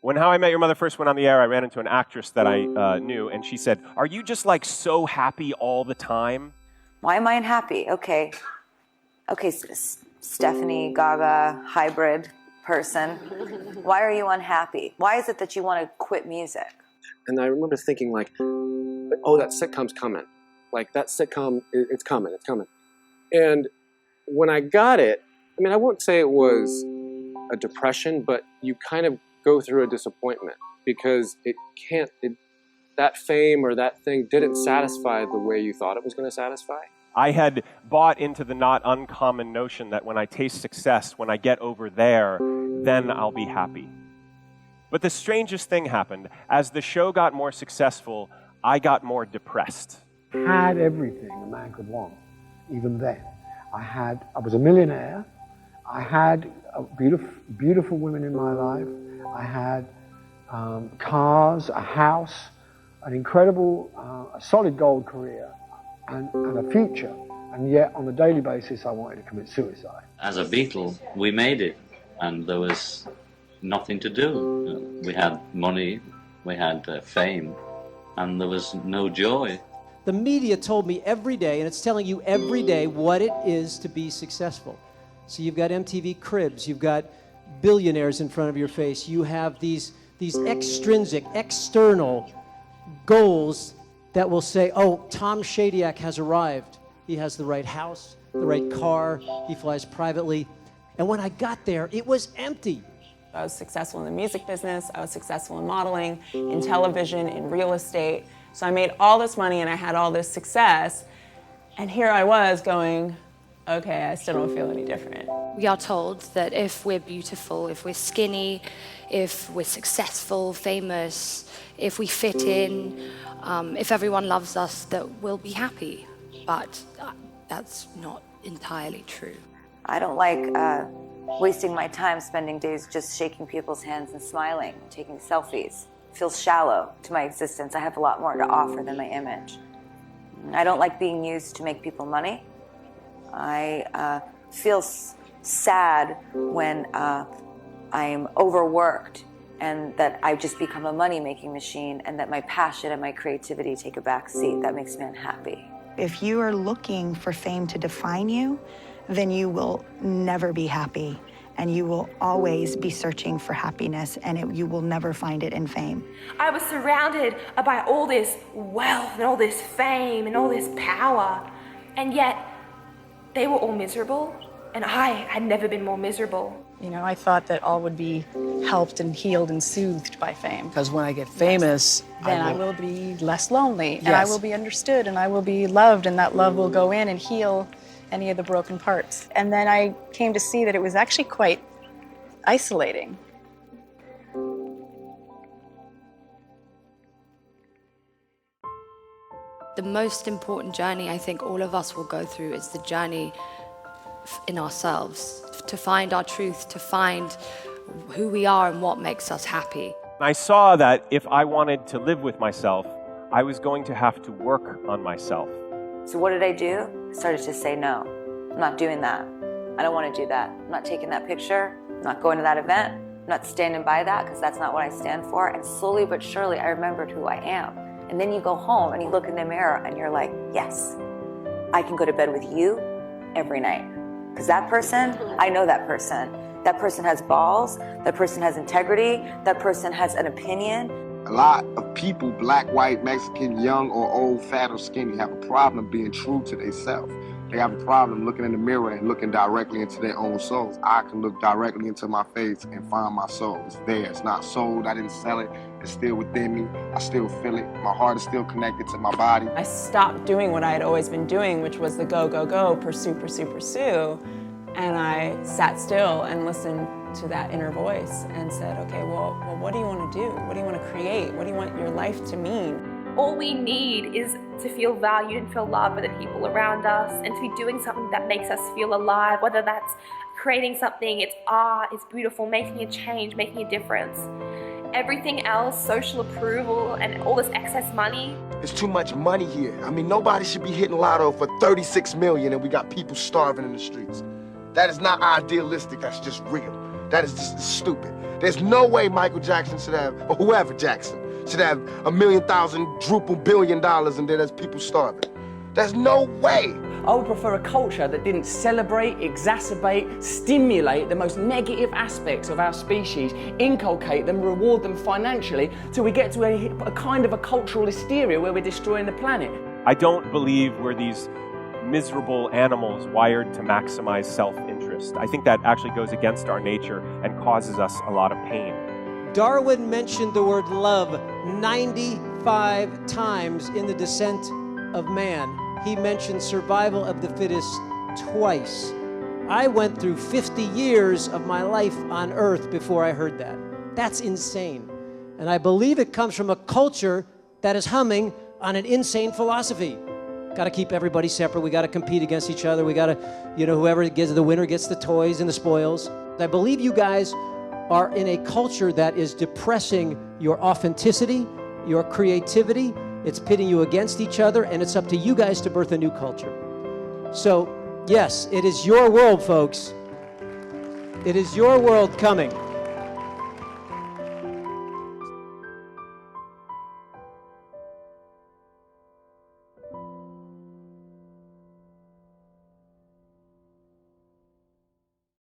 When How I Met Your Mother first went on the air, I ran into an actress that I knew, and she said, "Are you just like so happy all the time?" Why am I unhappy? Okay, Stephanie Gaga hybrid person. Why are you unhappy? Why is it that you want to quit music? And I remember thinking like, oh, that sitcom's coming. Like that sitcom, it's coming. And when I got it, I mean, I won't say it was a depression, but you kind of go through a disappointment because that fame or that thing didn't satisfy the way you thought it was going to satisfy. I had bought into the not uncommon notion that when I taste success, when I get over there, then I'll be happy. But the strangest thing happened. As the show got more successful, I got more depressed. Had everything a man could want, even then. I was a millionaire. I had beautiful women in my life. I had cars, a house, an incredible, a solid gold career, and a future. And yet, on a daily basis, I wanted to commit suicide. As a Beatle, we made it, and there was nothing to do. We had money, we had fame, and there was no joy. The media told me every day, and it's telling you every day what it is to be successful. So you've got MTV Cribs, you've got billionaires in front of your face, you have these extrinsic, external goals that will say, oh, Tom Shadyac has arrived. He has the right house, the right car, he flies privately. And when I got there, it was empty. I was successful in the music business, I was successful in modeling, in television, in real estate. So I made all this money and I had all this success. And here I was going, okay, I still don't feel any different. We are told that if we're beautiful, if we're skinny, if we're successful, famous, if we fit in, if everyone loves us, that we'll be happy. But that's not entirely true. I don't like wasting my time spending days just shaking people's hands and smiling, taking selfies. It feels shallow to my existence. I have a lot more to offer than my image. I don't like being used to make people money. I feel sad when I'm overworked and that I just become a money-making machine and that my passion and my creativity take a back seat. That makes me unhappy. If you are looking for fame to define you, then you will never be happy, and you will always be searching for happiness, and you will never find it in fame. I was surrounded by all this wealth and all this fame and all this power, and yet they were all miserable, and I had never been more miserable. You know, I thought that all would be helped and healed and soothed by fame. Because when I get famous, then I will be less lonely, and I will be understood, and I will be loved, and that love will go in and heal any of the broken parts. And then I came to see that it was actually quite isolating. The most important journey I think all of us will go through is the journey in ourselves, to find our truth, to find who we are and what makes us happy. I saw that if I wanted to live with myself, I was going to have to work on myself. So what did I do? I started to say no. I'm not doing that. I don't want to do that. I'm not taking that picture. I'm not going to that event. I'm not standing by that because that's not what I stand for. And slowly but surely, I remembered who I am. And then you go home and you look in the mirror and you're like, yes, I can go to bed with you every night. Because that person, I know that person. That person has balls. That person has integrity. That person has an opinion. A lot of people, black, white, Mexican, young or old, fat or skinny, have a problem being true to themselves. They have a problem looking in the mirror and looking directly into their own souls. I can look directly into my face and find my soul. It's there. It's not sold. I didn't sell it. It's still within me. I still feel it. My heart is still connected to my body. I stopped doing what I had always been doing, which was the go, go, go, pursue, pursue, pursue. And I sat still and listened to that inner voice and said, okay, well, what do you want to do? What do you want to create? What do you want your life to mean? All we need is to feel valued and feel loved by the people around us and to be doing something that makes us feel alive, whether that's creating something, it's art, it's beautiful, making a change, making a difference. Everything else, social approval and all this excess money. There's too much money here. I mean, nobody should be hitting lotto for 36 million and we got people starving in the streets. That is not idealistic, that's just real. That is just stupid. There's no way Michael Jackson should have, or whoever Jackson, should have $1 million, $1 billion, and then there's people starving. There's no way. I would prefer a culture that didn't celebrate, exacerbate, stimulate the most negative aspects of our species, inculcate them, reward them financially, till we get to a kind of a cultural hysteria where we're destroying the planet. I don't believe we're these miserable animals wired to maximize self-interest. I think that actually goes against our nature and causes us a lot of pain. Darwin mentioned the word love 95 times in The Descent of Man. He mentioned survival of the fittest twice. I went through 50 years of my life on Earth before I heard that. That's insane. And I believe it comes from a culture that is humming on an insane philosophy. Got to keep everybody separate. We got to compete against each other. We got to, whoever gets the winner gets the toys and the spoils. I believe you guys are in a culture that is depressing your authenticity, your creativity. It's pitting you against each other, and it's up to you guys to birth a new culture. So, yes, it is your world, folks. It is your world coming.